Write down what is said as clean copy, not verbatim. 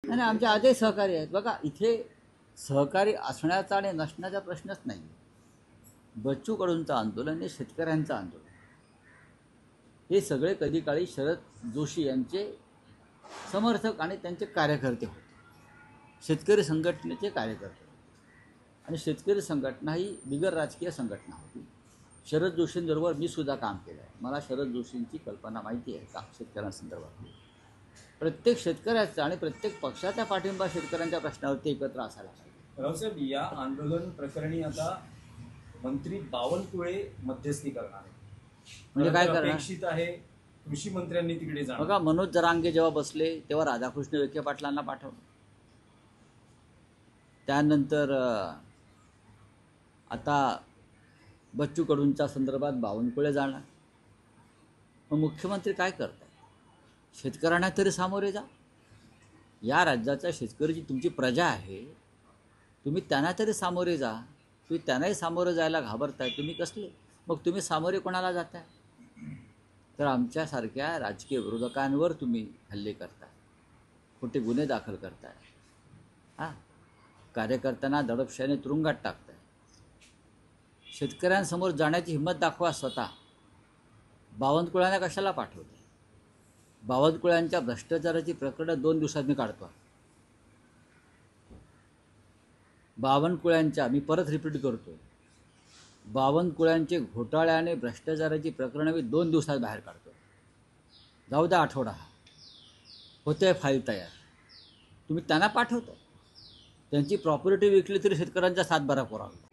नाही, आमचे आजही सहकारी आहेत. बघा, इथे सहकारी असण्याचा आणि नसण्याचा प्रश्नच नाही. बच्चू कडूंचं आंदोलन हे शेतकऱ्यांचं आंदोलन. हे सगळे कधी काळी शरद जोशी यांचे समर्थक आणि त्यांचे कार्यकर्ते होते. शेतकरी संघटनेचे कार्यकर्ते. आणि शेतकरी संघटना ही बिगर राजकीय संघटना होती. शरद जोशींबरोबर मी सुद्धा काम केलं आहे. मला शरद जोशींची कल्पना माहिती आहे का शेतकऱ्यांसंदर्भातली. प्रत्येक शेतकऱ्याचा आणि प्रत्येक पक्षाचा पाठिंबा शेतकऱ्यांच्या प्रश्नावरती एकत्र असायला पाहिजे. रावसाहेब, या आंदोलन प्रकरणी आता मंत्री बावनकुळे मध्यस्थी करणार आहे. म्हणजे काय करणार? अपेक्षित आहे कृषी मंत्र्यांनी तिकडे जाणार. बघा, मनोज जरांगे जेव्हा बसले तेव्हा राधाकृष्ण विखे पाटलांना पाठवलं. त्यानंतर आता बच्चू कडूंच्या संदर्भात बावनकुळे जाणार. मग मुख्यमंत्री काय करतात? शेतकऱ्यांना तरी सामोरे जा. या राज्याच्या शेतकऱ्याची तुमची प्रजा आहे, तुम्ही त्यांना तरी सामोरे जा. तुम्ही त्यांनाही सामोरे जायला घाबरताय, तुम्ही कसले? मग तुम्ही सामोरे कोणाला जाताय? तर आमच्यासारख्या राजकीय विरोधकांवर तुम्ही हल्ले करताय, खोटे गुन्हे दाखल करताय, कार्यकर्त्यांना दडपशाहीने तुरुंगात टाकताय. शेतकऱ्यांसमोर जाण्याची हिंमत दाखवा स्वतः. बावनकुळ्यांना कशाला पाठवते? बावनकुळ्यांच्या भ्रष्टाचाराची प्रकरणं 2 दिवसात मी काढतो. बावनकुळ्यांच्या, मी परत रिपीट करतो, बावनकुळ्यांचे घोटाळ्याने भ्रष्टाचाराची प्रकरणं मी 2 दिवसात बाहेर काढतो. जाऊ द्या आठवडा, होते फाईल तयार. तुम्ही त्यांना पाठवता. त्यांची प्रॉपर्टी विकली तरी शेतकऱ्यांचा 7 बारा पुरावा.